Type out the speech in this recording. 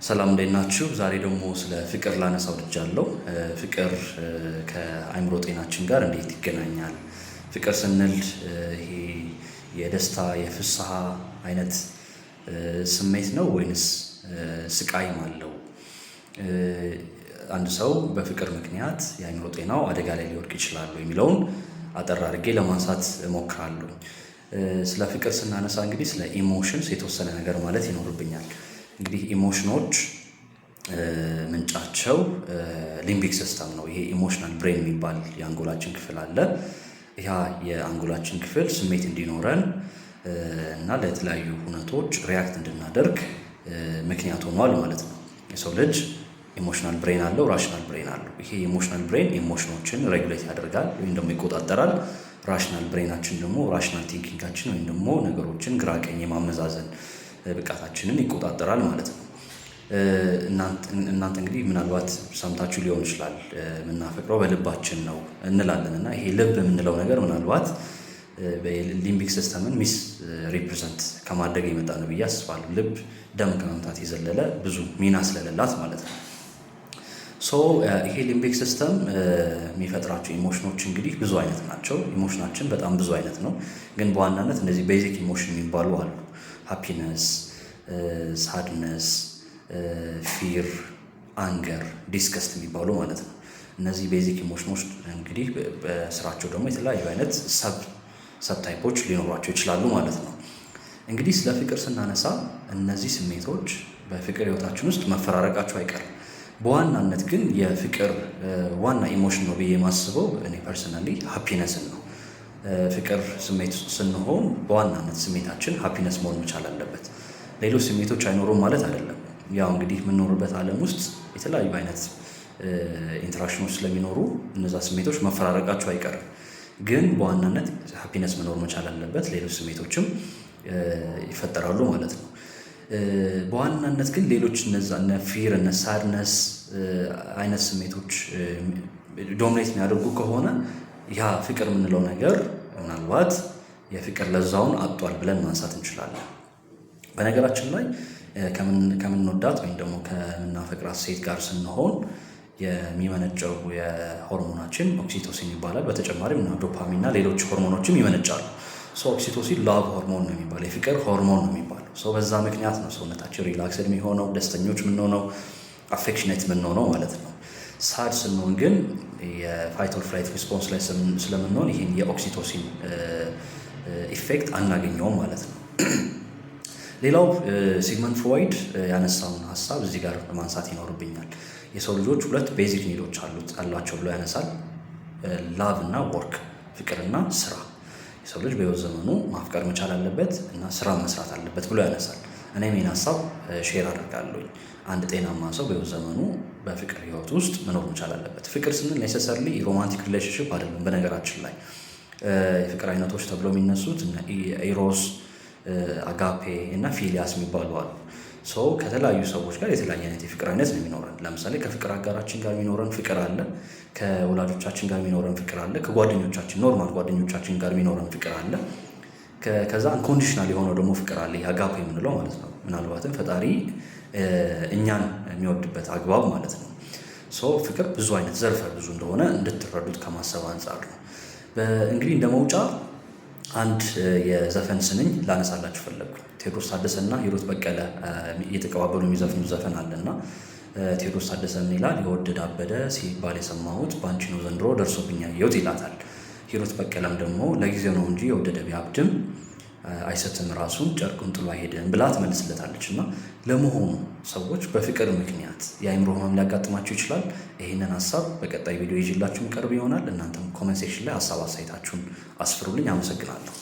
ሰላም እንዴት ናችሁ? ዛሬ ደግሞ ስለ ፍቅር ላነሳ ወድጃለሁ። ፍቅር ከአእምሮ ጤናችን ጋር እንዴት ይገናኛል? ፍቅር ስንል ይሄ የደስታ የፍስሐ አይነት ስሜት ነው ወይንስ ስቃይም አለው? አንድ ሰው በፍቅር ምክንያት የአእምሮ ጤናው አደጋ ላይ ሊወድቅ ይችላል የሚለውን አጠር አድርጌ ለማንሳት እሞክራለሁ። ስለ ፍቅር ስናነሳ እንግዲህ ስለ ኢሞሽንስ የተወሰነ ነገር ማለት ይኖርብኛል። እንግዲህ ኢሞሽኖች ምንጫቸው ሊምቢክ ሲስተም ነው። ይሄ ኢሞሽናል ብሬን የሚባል የአንጎላችን ክፍል አለ። ያ የአንጎላችን ክፍል ስሜት እንዲኖረን እና ለተለያዩ ሁነቶች ሪያክት እንድናደርግ ምክንያት ሆኗል ማለት ነው። የሰው ልጅ ኢሞሽናል ብሬን አለው፣ ራሽናል ብሬን አለው። ይሄ ኢሞሽናል ብሬን ኢሞሽኖችን ሬጉሌት ያደርጋል ወይም ደግሞ ይቆጣጠራል። ራሽናል ብሬናችን ደግሞ ራሽናል ቲንኪንጋችን ወይም ደግሞ ነገሮችን ግራ ቀኝ የማመዛዘን ብቃታችንን ይቆጣጠራል ማለት ነው። እናንተ እንግዲህ ምናልባት ሰምታችሁ ሊሆን ይችላል የምናፈቅረው በልባችን ነው እንላለን እና ይሄ ልብ የምንለው ነገር ምናልባት ሊምቢክ ሲስተምን ሚስ ሪፕሬዘንት ከማድረግ የመጣ ነው ብዬ አስባለሁ። ልብ ደም ከመምታት የዘለለ ብዙ ሚና ስለሌላት ማለት ነው። ይሄ ሊምቢክ ሲስተም የሚፈጥራቸው ኢሞሽኖች እንግዲህ ብዙ አይነት ናቸው። ኢሞሽናችን በጣም ብዙ አይነት ነው፣ ግን በዋናነት እነዚህ ቤዚክ ኢሞሽን የሚባሉ አሉ። ሃፒነስ፣ ሳድነስ፣ ፊር፣ አንገር፣ ዲስከስት የሚባሉ ማለት ነው። እነዚህ ቤዚክ ኢሞሽኖች እንግዲህ በስራቸው ደግሞ የተለያዩ አይነት ሰብ ታይፖች ሊኖሯቸው ይችላሉ ማለት ነው። እንግዲህ ስለ ፍቅር ስናነሳ እነዚህ ስሜቶች በፍቅር ህይወታችን ውስጥ መፈራረቃቸው አይቀርም። በዋናነት ግን የፍቅር ዋና ኢሞሽን ነው ብዬ የማስበው እኔ ፐርሰናሊ ሃፒነስን ነው። ፍቅር ስሜት ስንሆን በዋናነት ስሜታችን ሃፒነስ መሆን መቻል አለበት። ሌሎች ስሜቶች አይኖሩም ማለት አይደለም። ያው እንግዲህ የምንኖርበት ዓለም ውስጥ የተለያዩ አይነት ኢንተራክሽኖች ስለሚኖሩ እነዛ ስሜቶች መፈራረቃቸው አይቀርም። ግን በዋናነት ሃፒነስ መኖር መቻል አለበት፣ ሌሎች ስሜቶችም ይፈጠራሉ ማለት ነው። በዋናነት ግን ሌሎች እነዛ እነ ፊር እነ ሳድነስ አይነት ስሜቶች ዶሚኔት የሚያደርጉ ከሆነ ያ ፍቅር የምንለው ነገር ምናልባት የፍቅር ለዛውን አጧል ብለን ማንሳት እንችላለን። በነገራችን ላይ ከምንወዳት ወይም ደግሞ ከምናፈቅራት ሴት ጋር ስንሆን የሚመነጨው የሆርሞናችን ኦክሲቶሲን ይባላል። በተጨማሪም እና ዶፓሚን እና ሌሎች ሆርሞኖችም ይመነጫሉ። ኦክሲቶሲን ላቭ ሆርሞን ነው የሚባለው፣ የፍቅር ሆርሞን ነው የሚባለው። በዛ ምክንያት ነው ሰውነታችን ሪላክስድ የሚሆነው፣ ደስተኞች የምንሆነው፣ አፌክሽኔት የምንሆነው ማለት ነው። ሳድ ስንሆን ግን የፋይት ኦር ፍላይት ሪስፖንስ ላይ ስለምንሆን ይህን የኦክሲቶሲን ኢፌክት አናገኘውም ማለት ነው። ሌላው ሲግመንድ ፍሮይድ ያነሳውን ሀሳብ እዚህ ጋር ማንሳት ይኖርብኛል። የሰው ልጆች ሁለት ቤዚክ ኒዶች አሏቸው ብሎ ያነሳል። ላቭ እና ወርክ፣ ፍቅርና ስራ። የሰው ልጅ በህይወት ዘመኑ ማፍቀር መቻል አለበት እና ስራ መስራት አለበት ብሎ ያነሳል። እኔም ይህን ሀሳብ ሼር አድርጋለሁኝ። አንድ ጤናማ ሰው በህይወት ዘመኑ በፍቅር ህይወት ውስጥ መኖር መቻል አለበት። ፍቅር ስንል ኔሴሰርሊ ሮማንቲክ ሪሌሽንሽፕ አይደለም። በነገራችን ላይ የፍቅር አይነቶች ተብሎ የሚነሱት ኢሮስ፣ አጋፔ እና ፊሊያስ የሚባሉ አሉ። ከተለያዩ ሰዎች ጋር የተለያየ አይነት የፍቅር አይነት ነው የሚኖረን። ለምሳሌ ከፍቅር አጋራችን ጋር የሚኖረን ፍቅር አለ፣ ከወላጆቻችን ጋር የሚኖረን ፍቅር አለ፣ ከጓደኞቻችን ኖርማል ጓደኞቻችን ጋር የሚኖረን ፍቅር አለ። ከዛ አንኮንዲሽናል የሆነው ደግሞ ፍቅር አለ፣ አጋፔ የምንለው ማለት ነው። ምናልባትም ፈጣሪ እኛን የሚወድበት አግባብ ማለት ነው። ፍቅር ብዙ አይነት ዘርፈ ብዙ እንደሆነ እንድትረዱት ከማሰብ አንጻር ነው። እንግዲህ እንደ መውጫ አንድ የዘፈን ስንኝ ላነሳላችሁ ፈለግኩ። ቴዎድሮስ ታደሰና ሂሩት በቀለ እየተቀባበሉ የሚዘፍኑት ዘፈን አለና ቴዎድሮስ ታደሰ ምን ይላል? የወደደ አበደ ሲባል የሰማሁት በአንቺ ነው ዘንድሮ ደርሶብኝ ያየሁት ይላታል። ሂሩት በቀለም ደግሞ ለጊዜው ነው እንጂ የወደደ ቢያብድም አይሰትም ራሱን ጨርቁን ጥሎ አይሄድም ብላ ትመልስለታለች። እና ለመሆኑ ሰዎች በፍቅር ምክንያት የአእምሮ ህመም ሊያጋጥማቸው ይችላል? ይህንን ሀሳብ በቀጣይ ቪዲዮ ይዤላችሁ ቀርብ ይሆናል። እናንተም ኮሜንት ሴክሽን ላይ ሀሳብ አስተያየታችሁን አስፍሩልኝ። አመሰግናለሁ።